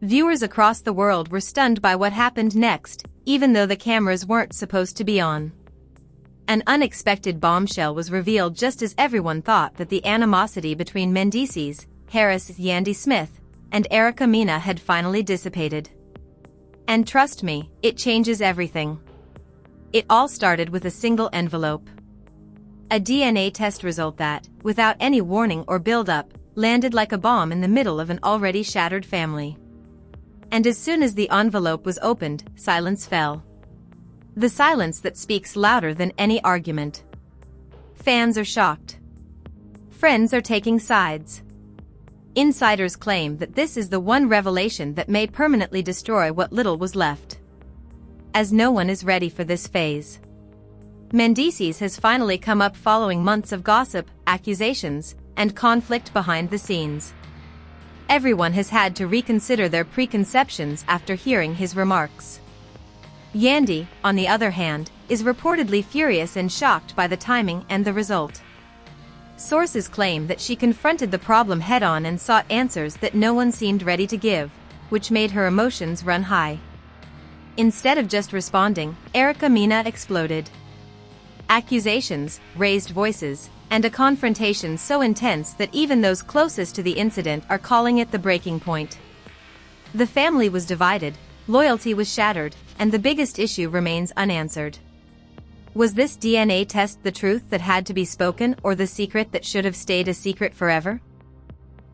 Viewers across the world were stunned by what happened next, even though the cameras weren't supposed to be on. An unexpected bombshell was revealed just as everyone thought that the animosity between Mendeecees, Yandy Smith, and Mena had finally dissipated. And trust me, it changes everything. It all started with a single envelope. A DNA test result that, without any warning or build-up, landed like a bomb in the middle of an already shattered family. And as soon as the envelope was opened, silence fell. The silence that speaks louder than any argument. Fans are shocked. Friends are taking sides. Insiders claim that this is the one revelation that may permanently destroy what little was left. As no one is ready for this phase. Mendeecees has finally come up following months of gossip, accusations, and conflict behind the scenes. Everyone has had to reconsider their preconceptions after hearing his remarks. Yandy, on the other hand, is reportedly furious and shocked by the timing and the result. Sources claim that she confronted the problem head-on and sought answers that no one seemed ready to give, which made her emotions run high. Instead of just responding, Mena exploded. Accusations, raised voices, and a confrontation so intense that even those closest to the incident are calling it the breaking point. The family was divided, loyalty was shattered, and the biggest issue remains unanswered. Was this DNA test the truth that had to be spoken or the secret that should have stayed a secret forever?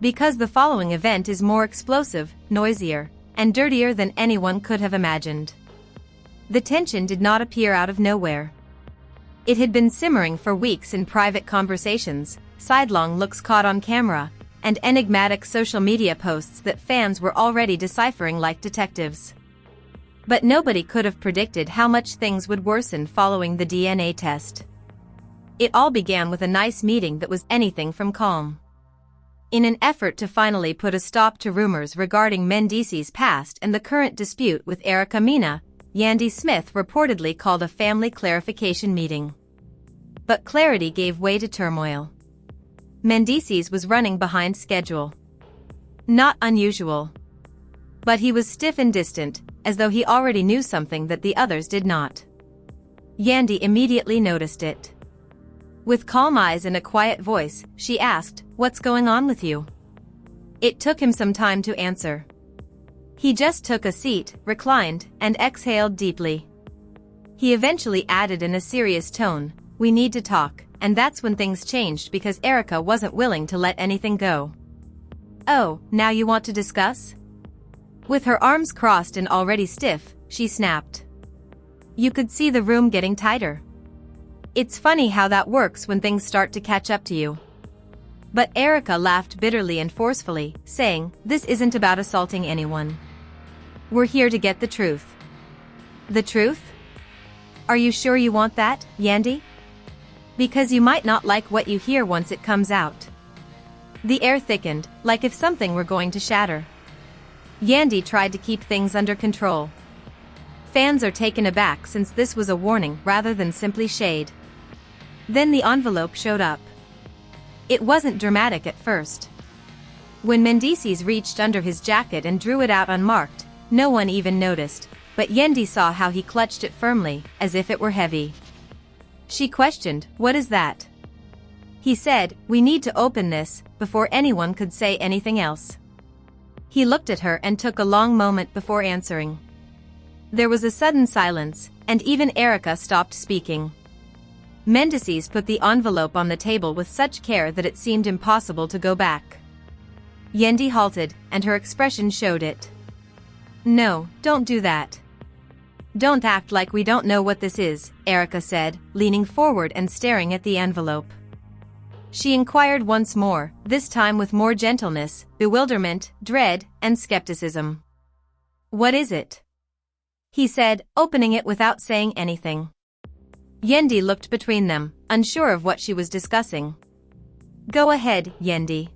Because the following event is more explosive, noisier, and dirtier than anyone could have imagined. The tension did not appear out of nowhere. It had been simmering for weeks in private conversations, sidelong looks caught on camera, and enigmatic social media posts that fans were already deciphering like detectives. But nobody could have predicted how much things would worsen following the DNA test. It all began with a nice meeting that was anything from calm. In an effort to finally put a stop to rumors regarding Mendeecees' past and the current dispute with Mena, Yandy Smith reportedly called a family clarification meeting. But clarity gave way to turmoil. Mendeecees was running behind schedule. Not unusual. But he was stiff and distant, as though he already knew something that the others did not. Yandy immediately noticed it. With calm eyes and a quiet voice, she asked, "What's going on with you?" It took him some time to answer. He just took a seat, reclined, and exhaled deeply. He eventually added in a serious tone, "We need to talk," and that's when things changed because Erica wasn't willing to let anything go. "Oh, now you want to discuss?" With her arms crossed and already stiff, she snapped. You could see the room getting tighter. It's funny how that works when things start to catch up to you. But Erica laughed bitterly and forcefully, saying, "This isn't about assaulting anyone. We're here to get the truth." "The truth? Are you sure you want that, Yandy? Because you might not like what you hear once it comes out." The air thickened, like if something were going to shatter. Yandy tried to keep things under control. Fans are taken aback since this was a warning rather than simply shade. Then the envelope showed up. It wasn't dramatic at first. When Mendeecees reached under his jacket and drew it out unmarked, no one even noticed, but Yandy saw how he clutched it firmly, as if it were heavy. She questioned, "What is that?" He said, "We need to open this," before anyone could say anything else. He looked at her and took a long moment before answering. There was a sudden silence, and even Erica stopped speaking. Mendeecees put the envelope on the table with such care that it seemed impossible to go back. Yandy halted, and her expression showed it. "No, don't do that. Don't act like we don't know what this is," Erica said, leaning forward and staring at the envelope. She inquired once more, this time with more gentleness, bewilderment, dread, and skepticism. "What is it?" he said, opening it without saying anything. Yandy looked between them, unsure of what she was discussing. "Go ahead, Yandy.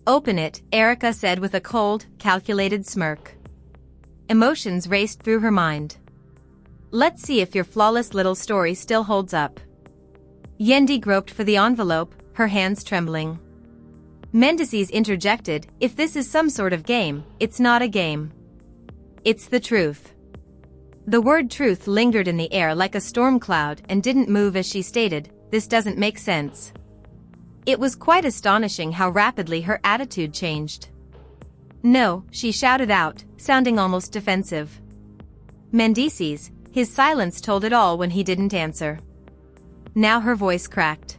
Open it," Erica said with a cold, calculated smirk. Emotions raced through her mind. "Let's see if your flawless little story still holds up." Yandy groped for the envelope, her hands trembling. Mendeecees interjected, if this is some sort of game, it's not a game. It's the truth. The word truth lingered in the air like a storm cloud and didn't move as she stated, this doesn't make sense. It was quite astonishing how rapidly her attitude changed. No, she shouted out, sounding almost defensive. Mendeecees, his silence told it all when he didn't answer. Now her voice cracked.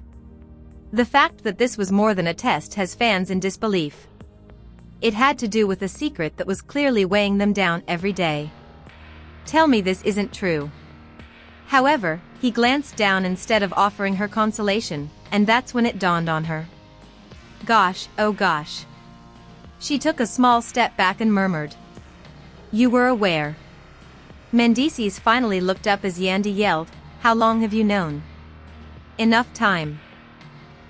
The fact that this was more than a test has fans in disbelief. It had to do with a secret that was clearly weighing them down every day. Tell me this isn't true. However, he glanced down instead of offering her consolation, and that's when it dawned on her. Gosh, oh gosh. She took a small step back and murmured. You were aware. Mendeecees finally looked up as Yandy yelled, how long have you known? Enough time.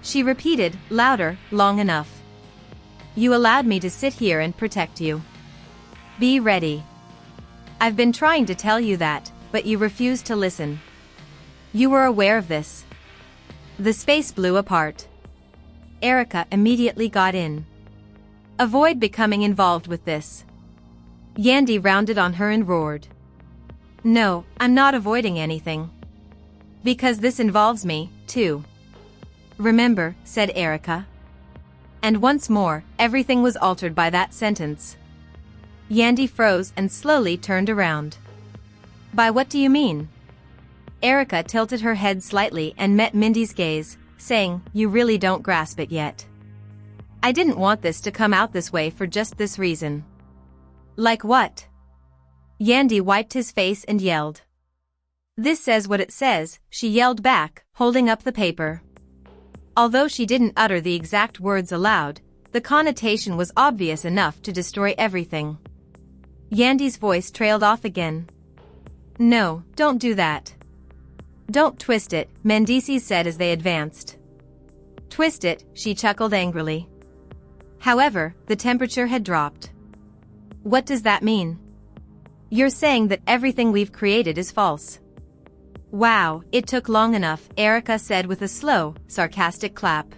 She repeated, louder, long enough. You allowed me to sit here and protect you. Be ready. I've been trying to tell you that, but you refused to listen. You were aware of this. The space blew apart. Erica immediately got in. Avoid becoming involved with this. Yandy rounded on her and roared. No, I'm not avoiding anything. Because this involves me, too. Remember, said Erica. And once more, everything was altered by that sentence. Yandy froze and slowly turned around. By what do you mean? Erica tilted her head slightly and met Mindy's gaze, saying, you really don't grasp it yet. I didn't want this to come out this way for just this reason. Like what? Yandy wiped his face and yelled. This says what it says, she yelled back, holding up the paper. Although she didn't utter the exact words aloud, the connotation was obvious enough to destroy everything. Yandy's voice trailed off again. No, don't do that. Don't twist it, Mendeecees said as they advanced. Twist it, she chuckled angrily. However, the temperature had dropped. What does that mean? You're saying that everything we've created is false. Wow, it took long enough, Erica said with a slow, sarcastic clap.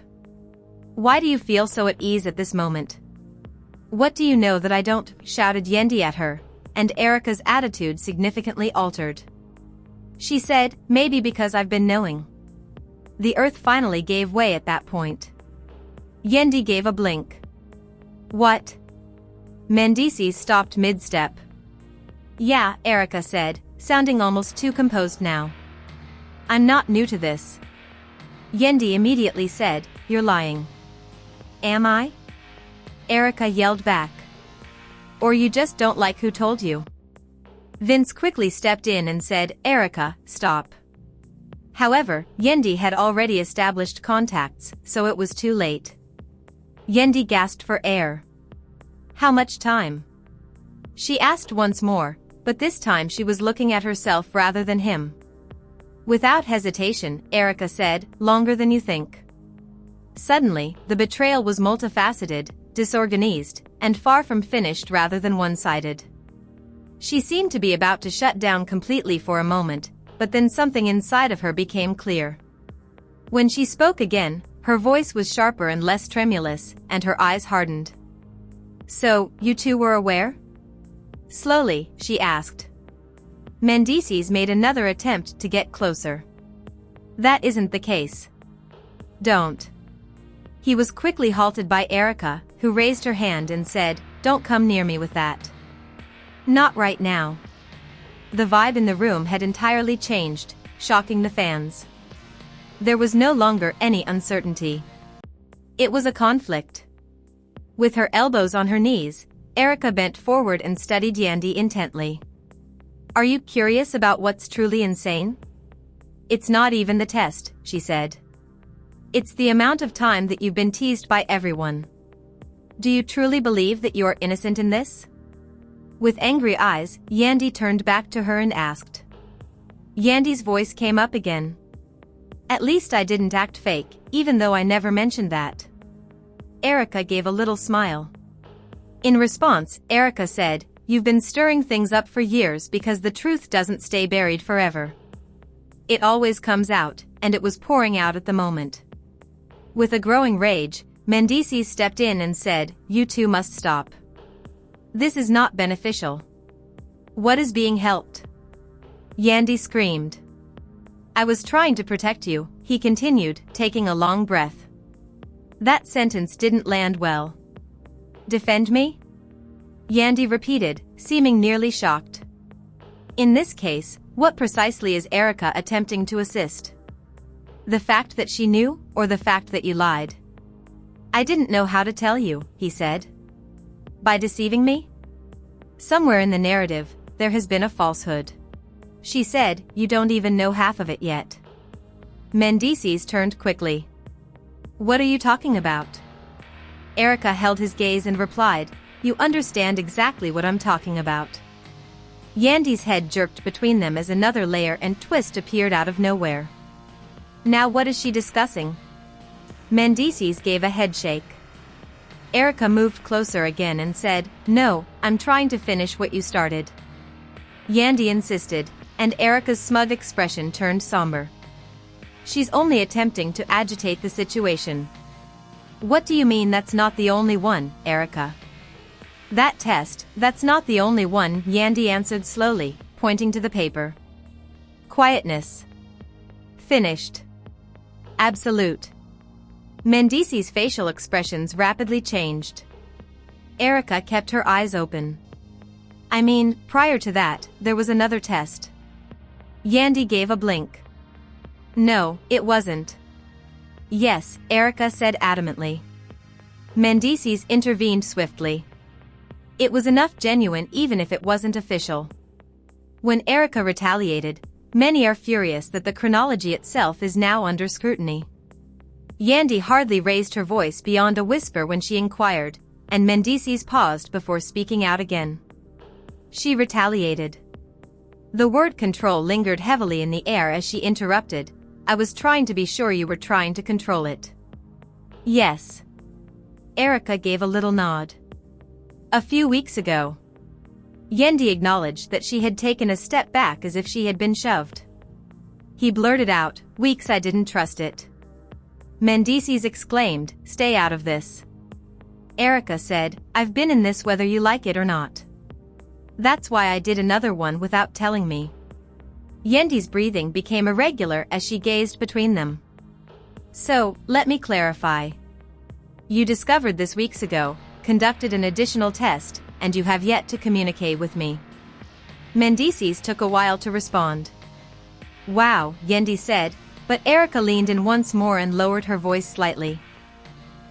Why do you feel so at ease at this moment? What do you know that I don't? Shouted Yandy at her, and Erica's attitude significantly altered. She said, maybe because I've been knowing. The earth finally gave way at that point. Yandy gave a blink. What? Mendeecees stopped mid-step. Yeah, Erica said, sounding almost too composed now. I'm not new to this. Yandy immediately said, you're lying. Am I? Erica yelled back. Or you just don't like who told you? Vince quickly stepped in and said, Erica, stop. However, Yandy had already established contacts, so it was too late. Yandy gasped for air. How much time? She asked once more, but this time she was looking at herself rather than him. Without hesitation, Erica said, longer than you think. Suddenly, the betrayal was multifaceted, disorganized, and far from finished rather than one-sided. She seemed to be about to shut down completely for a moment, but then something inside of her became clear. When she spoke again, her voice was sharper and less tremulous, and her eyes hardened. So, you two were aware? Slowly, she asked. Mendeecees made another attempt to get closer. That isn't the case. Don't. He was quickly halted by Erica, who raised her hand and said, don't come near me with that. Not right now. The vibe in the room had entirely changed, shocking the fans. There was no longer any uncertainty. It was a conflict. With her elbows on her knees, Erica bent forward and studied Yandy intently. Are you curious about what's truly insane? It's not even the test, she said. It's the amount of time that you've been teased by everyone. Do you truly believe that you are innocent in this? With angry eyes, Yandy turned back to her and asked. Yandy's voice came up again. At least I didn't act fake, even though I never mentioned that. Erica gave a little smile. In response, Erica said, you've been stirring things up for years because the truth doesn't stay buried forever. It always comes out, and it was pouring out at the moment. With a growing rage, Mendeecees stepped in and said, "You two must stop. This is not beneficial." "What is being helped?" Yandy screamed. "I was trying to protect you," he continued, taking a long breath. That sentence didn't land well. "Defend me?" Yandy repeated, seeming nearly shocked. In this case, what precisely is Erica attempting to assist? The fact that she knew, or the fact that you lied? "I didn't know how to tell you," he said. "By deceiving me?" "Somewhere in the narrative, there has been a falsehood." She said, "You don't even know half of it yet." Mendeecees turned quickly. "What are you talking about?" Erica held his gaze and replied, "You understand exactly what I'm talking about." Yandy's head jerked between them as another layer and twist appeared out of nowhere. "Now what is she discussing?" Mendeecees gave a headshake. Erica moved closer again and said, "No, I'm trying to finish what you started." Yandy insisted, and Erica's smug expression turned somber. "She's only attempting to agitate the situation." "What do you mean that's not the only one, Erica?" "That test, that's not the only one," Yandy answered slowly, pointing to the paper. Quietness. Finished. Absolute. Mendeecees' facial expressions rapidly changed. Erica kept her eyes open. "I mean, prior to that, there was another test." Yandy gave a blink. "No, it wasn't." "Yes," Erica said adamantly. Mendeecees intervened swiftly. "It was enough genuine even if it wasn't official." When Erica retaliated, many are furious that the chronology itself is now under scrutiny. Yandy hardly raised her voice beyond a whisper when she inquired, and Mendeecees paused before speaking out again. She retaliated. The word control lingered heavily in the air as she interrupted, "I was trying to be sure you were trying to control it." "Yes." Erica gave a little nod. "A few weeks ago." Yandy acknowledged that she had taken a step back as if she had been shoved. He blurted out, "Weeks, I didn't trust it." Mendeecees exclaimed, "Stay out of this." Erica said, "I've been in this whether you like it or not. That's why I did another one without telling me." Yandy's breathing became irregular as she gazed between them. "So, let me clarify. You discovered this weeks ago, conducted an additional test, and you have yet to communicate with me." Mendeecees took a while to respond. "Wow," Yandy said, but Erica leaned in once more and lowered her voice slightly.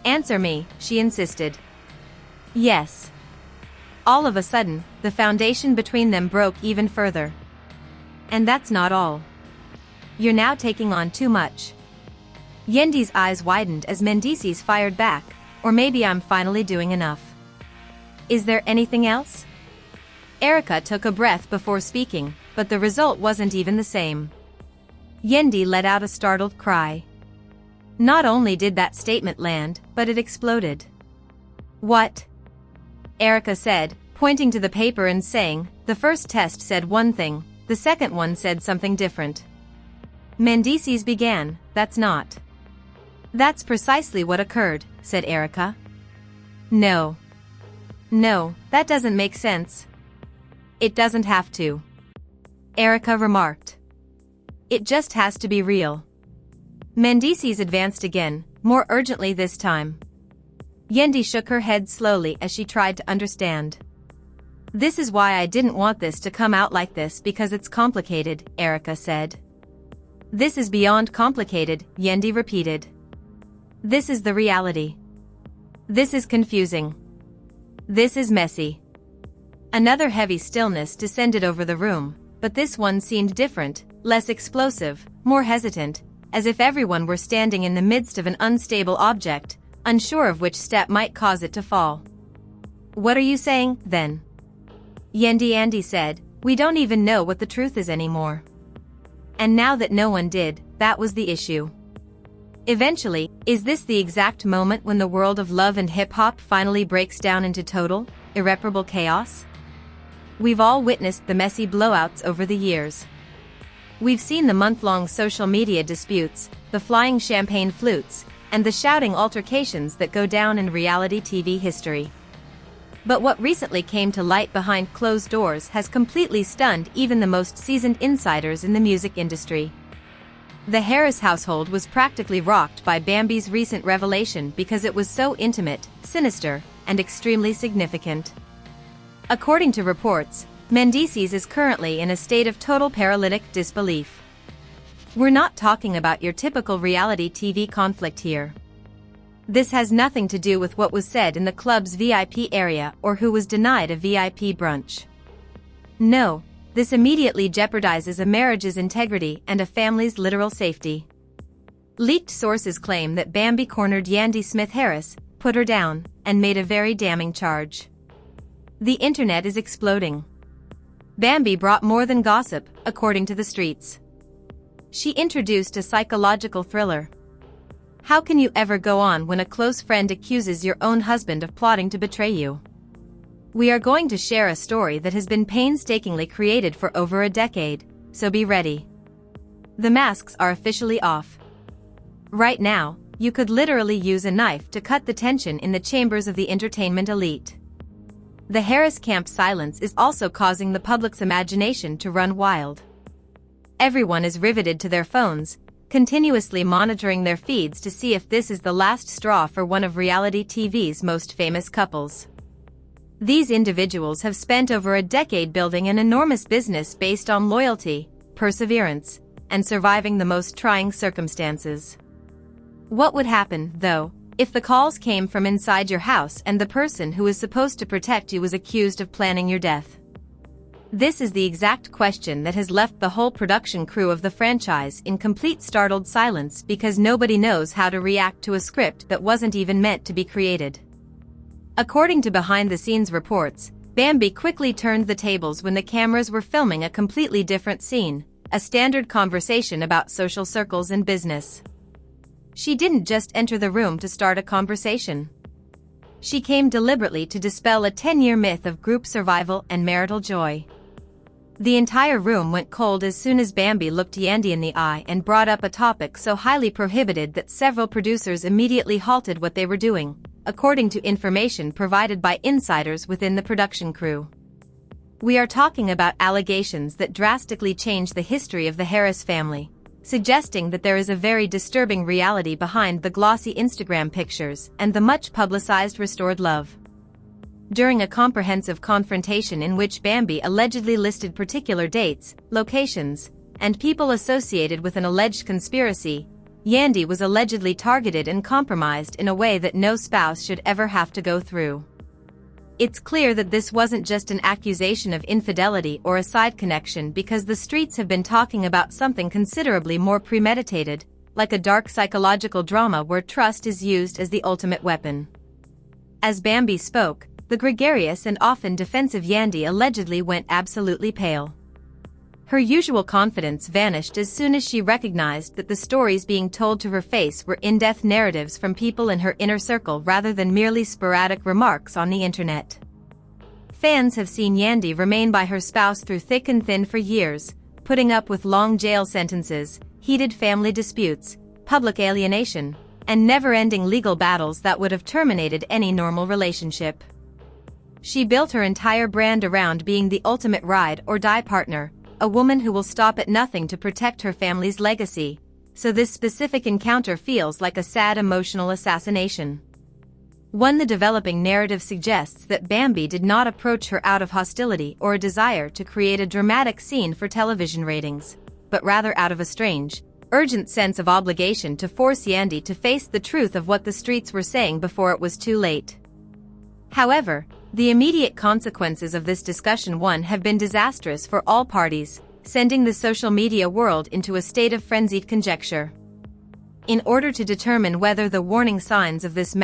"Answer me," she insisted. "Yes." All of a sudden, the foundation between them broke even further. "And that's not all. You're now taking on too much." Yandy's eyes widened as Mendeecees fired back, "Or maybe I'm finally doing enough. Is there anything else?" Erica took a breath before speaking, but the result wasn't even the same. Yandy let out a startled cry. Not only did that statement land, but it exploded. "What?" Erica said, pointing to the paper and saying, "The first test said one thing, the second one said something different." Mendeecees began, "That's not." "That's precisely what occurred," said Erica. No. No, that doesn't make sense." "It doesn't have to," Erica remarked. "It just has to be real." Mendeecees advanced again, more urgently this time. Yandy shook her head slowly as she tried to understand. "This is why I didn't want this to come out like this, because it's complicated," Erica said. "This is beyond complicated," Yandy repeated. "This is the reality. This is confusing. This is messy." Another heavy stillness descended over the room, but this one seemed different, less explosive, more hesitant, as if everyone were standing in the midst of an unstable object, unsure of which step might cause it to fall. "What are you saying, then?" Yandy said, "We don't even know what the truth is anymore." And now that no one did, that was the issue. Eventually, is this the exact moment when the world of love and hip-hop finally breaks down into total, irreparable chaos? We've all witnessed the messy blowouts over the years. We've seen the month-long social media disputes, the flying champagne flutes, and the shouting altercations that go down in reality TV history. But what recently came to light behind closed doors has completely stunned even the most seasoned insiders in the music industry. The Harris household was practically rocked by Bambi's recent revelation because it was so intimate, sinister, and extremely significant. According to reports, Mendeecees is currently in a state of total paralytic disbelief. We're not talking about your typical reality TV conflict here. This has nothing to do with what was said in the club's VIP area or who was denied a VIP brunch. No, this immediately jeopardizes a marriage's integrity and a family's literal safety. Leaked sources claim that Bambi cornered Yandy Smith-Harris, put her down, and made a very damning charge. The internet is exploding. Bambi brought more than gossip, according to the streets. She introduced a psychological thriller. How can you ever go on when a close friend accuses your own husband of plotting to betray you? We are going to share a story that has been painstakingly created for over a decade, so be ready. The masks are officially off. Right now, you could literally use a knife to cut the tension in the chambers of the entertainment elite. The Harris camp silence is also causing the public's imagination to run wild. Everyone is riveted to their phones, continuously monitoring their feeds to see if this is the last straw for one of reality TV's most famous couples. These individuals have spent over a decade building an enormous business based on loyalty, perseverance, and surviving the most trying circumstances. What would happen, though, if the calls came from inside your house and the person who is supposed to protect you was accused of planning your death? This is the exact question that has left the whole production crew of the franchise in complete startled silence because nobody knows how to react to a script that wasn't even meant to be created. According to behind-the-scenes reports, Bambi quickly turned the tables when the cameras were filming a completely different scene, a standard conversation about social circles and business. She didn't just enter the room to start a conversation. She came deliberately to dispel a 10-year myth of group survival and marital joy. The entire room went cold as soon as Bambi looked Yandy in the eye and brought up a topic so highly prohibited that several producers immediately halted what they were doing, according to information provided by insiders within the production crew. We are talking about allegations that drastically changed the history of the Harris family, suggesting that there is a very disturbing reality behind the glossy Instagram pictures and the much-publicized restored love. During a comprehensive confrontation in which Bambi allegedly listed particular dates, locations, and people associated with an alleged conspiracy, Yandy was allegedly targeted and compromised in a way that no spouse should ever have to go through. It's clear that this wasn't just an accusation of infidelity or a side connection because the streets have been talking about something considerably more premeditated, like a dark psychological drama where trust is used as the ultimate weapon. As Bambi spoke, the gregarious and often defensive Yandy allegedly went absolutely pale. Her usual confidence vanished as soon as she recognized that the stories being told to her face were in-depth narratives from people in her inner circle rather than merely sporadic remarks on the internet. Fans have seen Yandy remain by her spouse through thick and thin for years, putting up with long jail sentences, heated family disputes, public alienation, and never-ending legal battles that would have terminated any normal relationship. She built her entire brand around being the ultimate ride-or-die partner, a woman who will stop at nothing to protect her family's legacy, so this specific encounter feels like a sad emotional assassination. The developing narrative suggests that Bambi did not approach her out of hostility or a desire to create a dramatic scene for television ratings, but rather out of a strange, urgent sense of obligation to force Yandy to face the truth of what the streets were saying before it was too late. However, the immediate consequences of this discussion have been disastrous for all parties, sending the social media world into a state of frenzied conjecture. In order to determine whether the warning signs of this